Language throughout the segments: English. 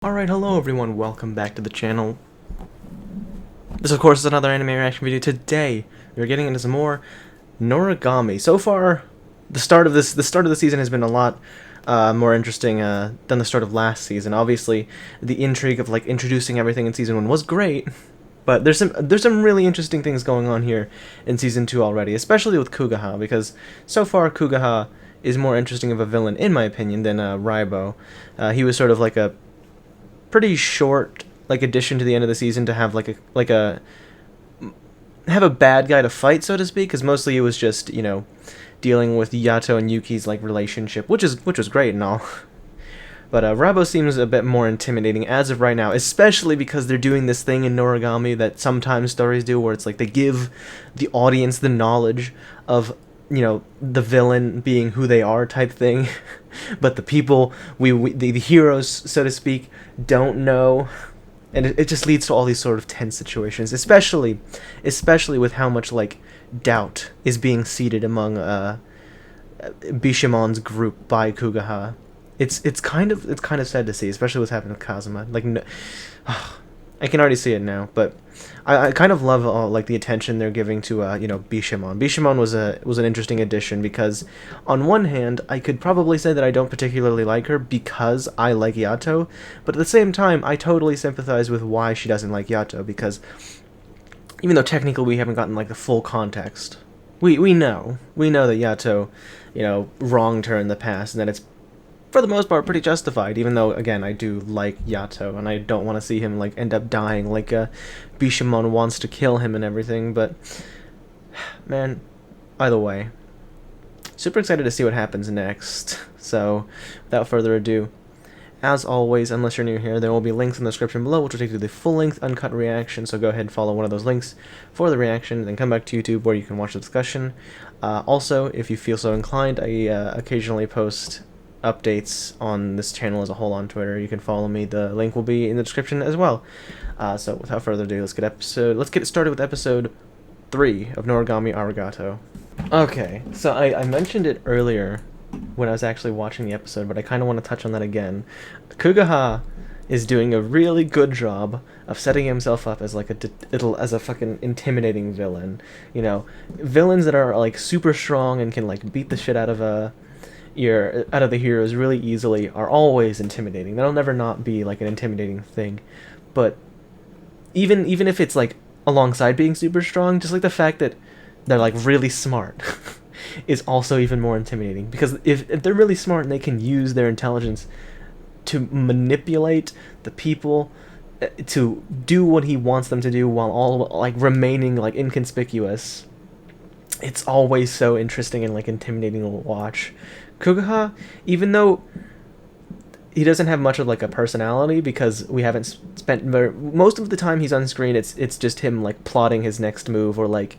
Alright, hello everyone, welcome back to the channel. This of course is another anime reaction video. Today, we're getting into some more Noragami. So far, the start of the season has been a lot more interesting than the start of last season. Obviously, the intrigue of like introducing everything in season 1 was great, but there's some really interesting things going on here in season 2 already, especially with Kugaha, because so far Kugaha is more interesting of a villain in my opinion than Raibo. He was sort of like a pretty short addition to the end of the season to have have a bad guy to fight, so to speak, because mostly it was just, you know, dealing with Yato and Yuki's like relationship, which was great and all. But Raibo seems a bit more intimidating as of right now, especially because they're doing this thing in Noragami that sometimes stories do, where it's like they give the audience the knowledge of, you know, the villain being who they are type thing, but the people, the heroes, so to speak, don't know, and it just leads to all these sort of tense situations, especially with how much like doubt is being seeded among Bishamon's group by Kugaha. It's kind of sad to see, especially what's happening with Kazuma. Like, no, I can already see it now, but I kind of love like the attention they're giving to you know, Bishamon. Bishamon was an interesting addition because on one hand I could probably say that I don't particularly like her because I like Yato, but at the same time I totally sympathize with why she doesn't like Yato, because even though technically we haven't gotten like the full context, we know that Yato, you know, wronged her in the past, and that it's for the most part pretty justified, even though again I do like Yato and I don't want to see him like end up dying like Bishamon wants to kill him and everything. But man, either way, super excited to see what happens next. So without further ado, as always, unless you're new here, there will be links in the description below which will take you to the full-length uncut reaction, so go ahead and follow one of those links for the reaction, then come back to YouTube where you can watch the discussion. Also, if you feel so inclined, I occasionally post updates on this channel as a whole on Twitter. You can follow me. The link will be in the description as well. So without further ado, let's get started with episode 3 of Noragami Aragoto. Okay, so I mentioned it earlier when I was actually watching the episode, but I kind of want to touch on that again. Kugaha is doing a really good job of setting himself up as like as a fucking intimidating villain. You know, villains that are like super strong and can like beat the shit out of the heroes really easily are always intimidating. That'll never not be like an intimidating thing. But even if it's like alongside being super strong, just like the fact that they're like really smart is also even more intimidating, because if they're really smart and they can use their intelligence to manipulate the people to do what he wants them to do while all like remaining like inconspicuous, it's always so interesting and like intimidating to watch. Kugaha, even though he doesn't have much of like a personality, because we haven't spent most of the time he's on screen, it's just him like plotting his next move, or like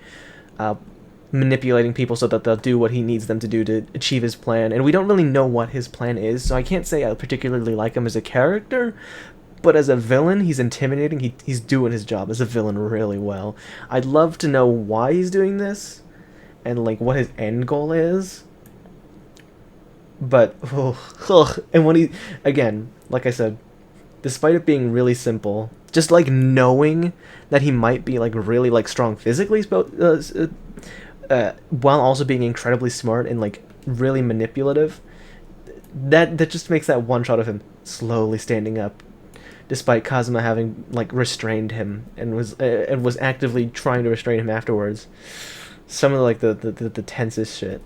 manipulating people so that they'll do what he needs them to do to achieve his plan, and we don't really know what his plan is, so I can't say I particularly like him as a character. But as a villain, he's intimidating. He's doing his job as a villain really well. I'd love to know why he's doing this and like what his end goal is. But and when he, again, like I said, despite it being really simple, just like knowing that he might be like really like strong physically, while also being incredibly smart and like really manipulative, that just makes that one shot of him slowly standing up, despite Kazuma having like restrained him and was actively trying to restrain him afterwards. Some of like the tensest shit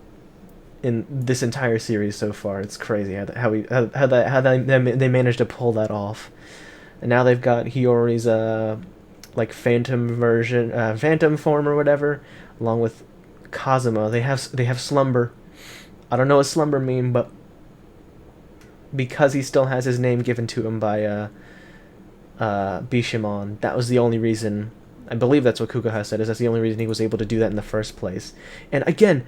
in this entire series so far. It's crazy how they managed to pull that off. And now they've got Hiyori's like phantom form or whatever, along with Kazuma. They have slumber. I don't know what slumber mean, but because he still has his name given to him by Bishamon, that was the only reason. I believe that's what Kugaha said, is that's the only reason he was able to do that in the first place. And again,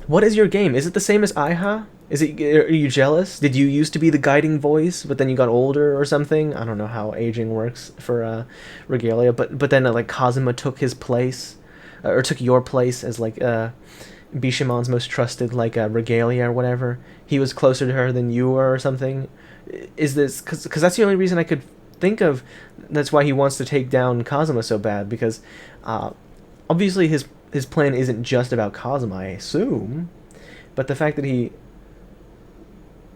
what is your game? Is it the same as Aiha? Are you jealous? Did you used to be the guiding voice, but then you got older or something? I don't know how aging works for Regalia, but then like Kazuma took his place, or took your place as like Bishamon's most trusted like Regalia or whatever. He was closer to her than you were or something. is this because that's the only reason I could think of. That's why he wants to take down Kazuma so bad, because uh, obviously his plan isn't just about Kazuma, I assume, but the fact that he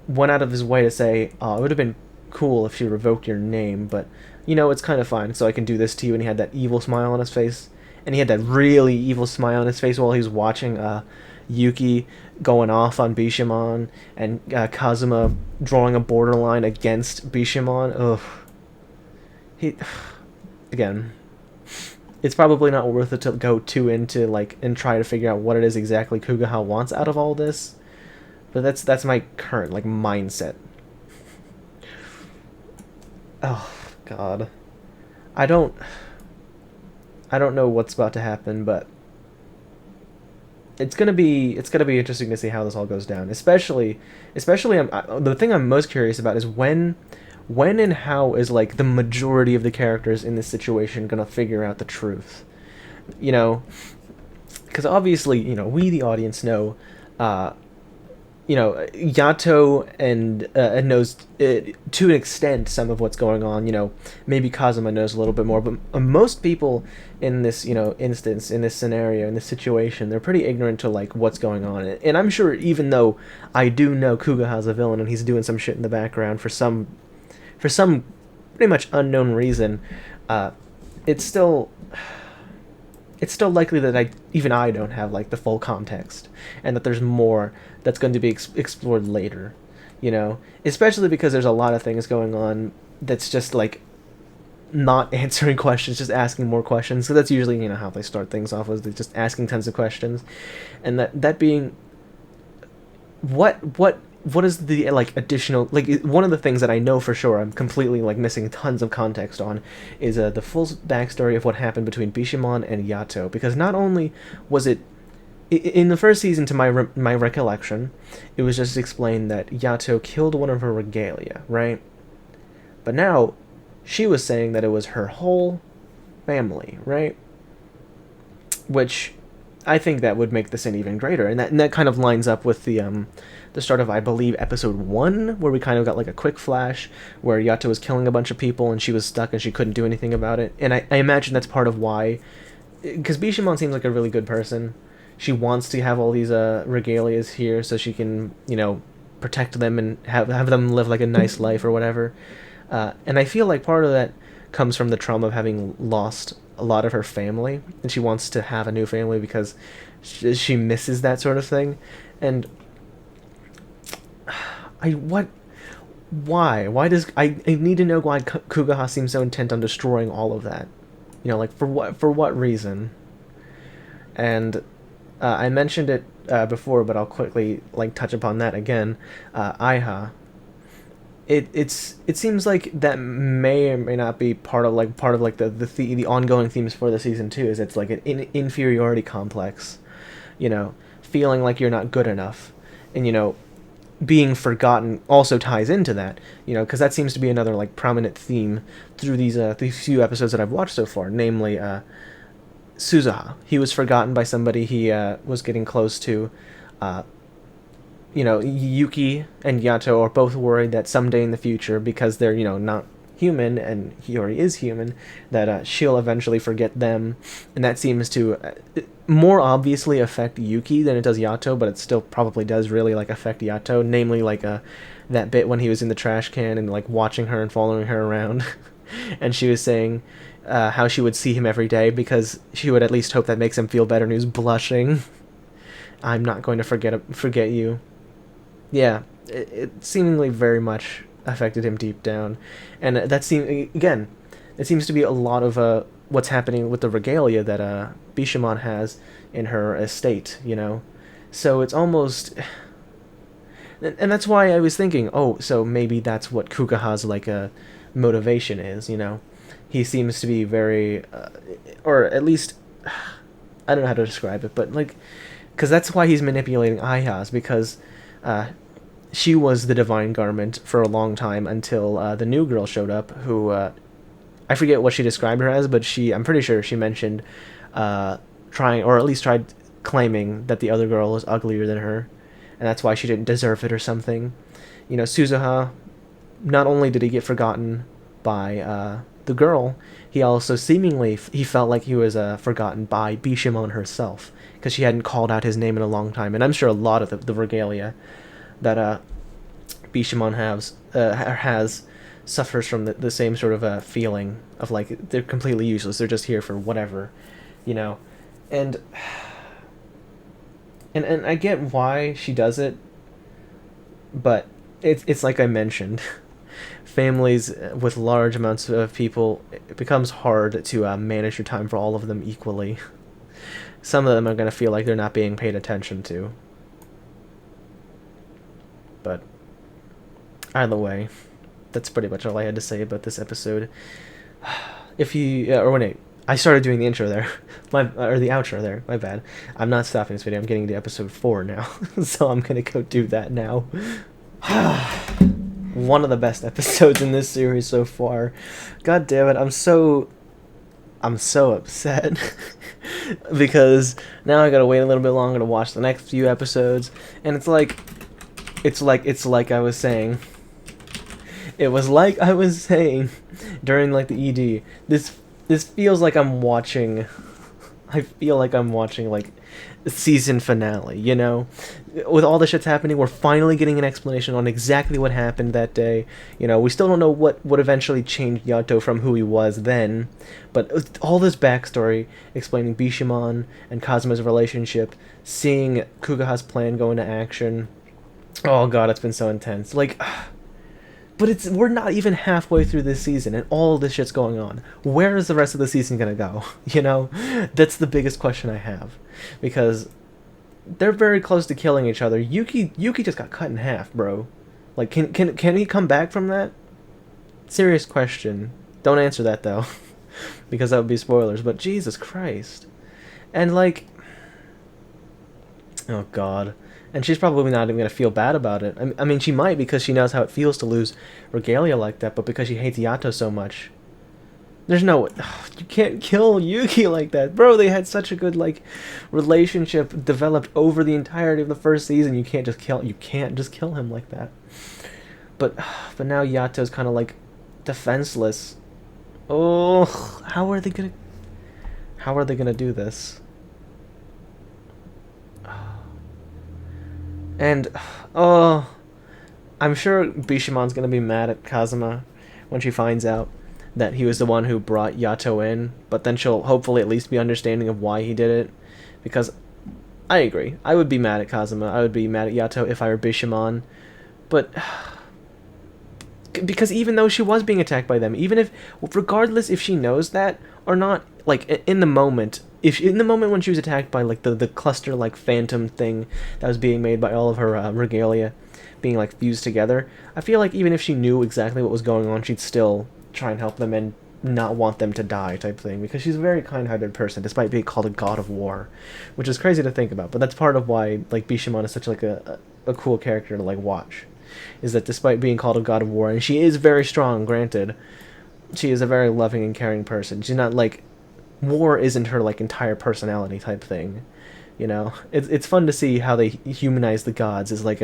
went out of his way to say, "Oh, it would have been cool if she revoked your name, but it's kind of fine, so I can do this to you." And he had that evil smile on his face, and he had that really evil smile on his face while he was watching Yuki going off on Bishamon, and Kazuma drawing a borderline against Bishamon. Ugh. He, again, it's probably not worth it to go too into and try to figure out what it is exactly Kugaha wants out of all this. But that's my current mindset. Oh God, I don't know what's about to happen, but it's gonna be interesting to see how this all goes down. Especially the thing I'm most curious about is when and how is the majority of the characters in this situation gonna figure out the truth. You know, because obviously we the audience know. Yato and knows to an extent some of what's going on. Maybe Kazuma knows a little bit more, but most people in this instance, in this scenario, in this situation, they're pretty ignorant to what's going on. And I'm sure, even though I do know Kugaha's a villain and he's doing some shit in the background for some pretty much unknown reason, it's still likely that I don't have the full context, and that there's more that's going to be explored later, especially because there's a lot of things going on that's just not answering questions, just asking more questions. So that's usually how they start things off, is just asking tons of questions, and that being what is the additional, one of the things that I know for sure I'm completely missing tons of context on is the full backstory of what happened between Bishamon and Yato, because not only was it in the first season, to my recollection, it was just explained that Yato killed one of her regalia, right? But now she was saying that it was her whole family, right? Which I think that would make the sin even greater, and that kind of lines up with the start of, I believe, episode 1, where we kind of got a quick flash where Yato was killing a bunch of people and she was stuck and she couldn't do anything about it. And I imagine that's part of why, because Bishamon seems like a really good person. She wants to have all these regalias here so she can protect them and have them live a nice life or whatever. And I feel like part of that comes from the trauma of having lost a lot of her family, and she wants to have a new family because she misses that sort of thing. And why does I need to know why Kugaha seems so intent on destroying all of that, for what reason? And I mentioned it before, but I'll quickly touch upon that again. Aiha. It seems like that may or may not be part of the ongoing themes for the season 2. Is it's an inferiority complex, feeling like you're not good enough, and being forgotten also ties into that, because that seems to be another prominent theme through these few episodes that I've watched so far, namely Suzuha. He was forgotten by somebody he was getting close to. Yuki and Yato are both worried that someday in the future, because they're not human and he already is human, that she'll eventually forget them, and that seems to more obviously affect Yuki than it does Yato, but it still probably does really affect Yato, namely that bit when he was in the trash can and watching her and following her around and she was saying how she would see him every day because she would at least hope that makes him feel better, and he was blushing. I'm not going to forget you. Yeah, it seemingly very much affected him deep down, and it seems to be a lot of what's happening with the regalia that Bishamon has in her estate, so it's almost, and that's why I was thinking, oh, so maybe that's what Kugaha's motivation is, he seems to be very, or at least, I don't know how to describe it, but because that's why he's manipulating Aiha's, because she was the divine garment for a long time until the new girl showed up, who I forget what she described her as, but I'm pretty sure she mentioned trying, or at least tried claiming that the other girl was uglier than her, and that's why she didn't deserve it or something. Suzuha, not only did he get forgotten by the girl, he also seemingly he felt like he was forgotten by Bishamon herself, because she hadn't called out his name in a long time. And I'm sure a lot of the regalia that Bishamon has suffers from the same sort of feeling of like they're completely useless. They're just here for whatever, you know, and and I get why she does it, but it's like I mentioned, families with large amounts of people, it becomes hard to manage your time for all of them equally. Some of them are gonna feel like they're not being paid attention to, but either way, that's pretty much all I had to say about this episode. If you or wait, I started doing the intro there, or the outro there. My bad. I'm not stopping this video. I'm getting to episode 4 now, so I'm gonna go do that now. One of the best episodes in this series so far. God damn it! I'm so upset because now I gotta wait a little bit longer to watch the next few episodes, and it's like I was saying. It was like I was saying during like the ED. This feels like I'm watching. I feel like I'm watching like the season finale. You know, with all the shit's happening, we're finally getting an explanation on exactly what happened that day. You know, we still don't know what eventually changed Yato from who he was then, but all this backstory explaining Bishamon and Kazuma's relationship, seeing Kugaha's plan go into action. Oh god, it's been so intense. Like. But we're not even halfway through this season, and all this shit's going on. Where is the rest of the season gonna go? You know, that's the biggest question I have, because they're very close to killing each other. Yuki just got cut in half, bro. Like, can he come back from that? Serious question. Don't answer that though, because that would be spoilers. But Jesus Christ, and like, oh god. And she's probably not even going to feel bad about it. I mean, she might, because she knows how it feels to lose regalia like that, but because she hates Yato so much. There's no... you can't kill Yuki like that. Bro, they had such a good, like, relationship developed over the entirety of the first season. You can't just kill him like that. But now Yato's kind of, like, defenseless. Oh, how are they gonna do this? And, oh, I'm sure Bishamon's gonna be mad at Kazuma when she finds out that he was the one who brought Yato in, but then she'll hopefully at least be understanding of why he did it, because I agree. I would be mad at Kazuma. I would be mad at Yato if I were Bishamon, but because even though she was being attacked by them, even if, regardless if she knows that or not, like, in the moment, in the moment when she was attacked by, like, the cluster, like, phantom thing that was being made by all of her regalia being, like, fused together, I feel like even if she knew exactly what was going on, she'd still try and help them and not want them to die type thing, because she's a very kind-hearted person, despite being called a god of war, which is crazy to think about, but that's part of why, like, Bishamon is such, like, a cool character to, like, watch, is that despite being called a god of war, and she is very strong, granted, she is a very loving and caring person. She's not, like, war isn't her, like, entire personality type thing, you know. It's fun to see how they humanize the gods as, like,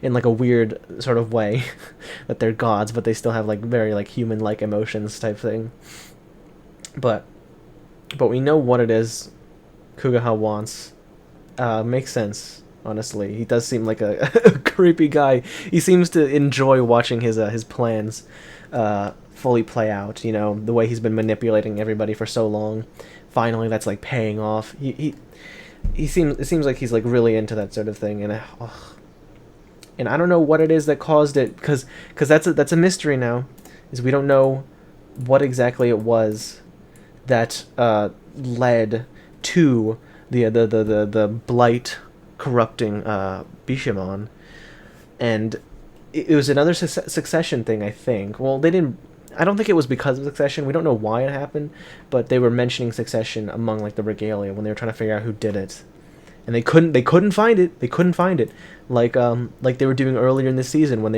in like a weird sort of way that they're gods, but they still have, like, very, like, human-like emotions type thing. But we know what it is Kugaha wants. Makes sense, honestly. He does seem like a creepy guy. He seems to enjoy watching his plans fully play out, you know, the way he's been manipulating everybody for so long. Finally, that's, like, paying off. It seems like he's, like, really into that sort of thing, and I don't know what it is that caused it, because that's a mystery now, is we don't know what exactly it was that led to the blight corrupting Bishamon, and it was another succession thing, I think. Well, I don't think it was because of succession. We don't know why it happened, but they were mentioning succession among, like, the regalia when they were trying to figure out who did it, and they couldn't find it. They couldn't find it, like they were doing earlier in the season when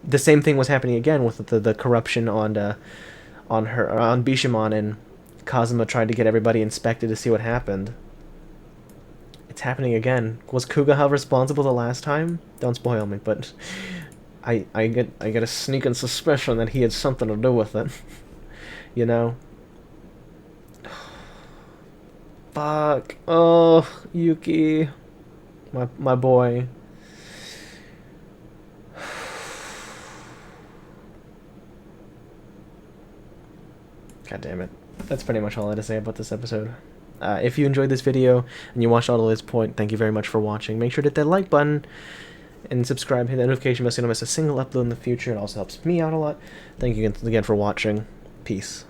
the same thing was happening again with the corruption on Bishamon, and Kazuma tried to get everybody inspected to see what happened. It's happening again. Was Kugaha responsible the last time? Don't spoil me, but I get a sneaking suspicion that he had something to do with it. You know? Fuck. Oh, Yuki. My boy. God damn it. That's pretty much all I had to say about this episode. If you enjoyed this video and you watched all to this point, thank you very much for watching. Make sure to hit that like button and subscribe, hit the notification bell so you don't miss a single upload in the future. It also helps me out a lot. Thank you again for watching. Peace.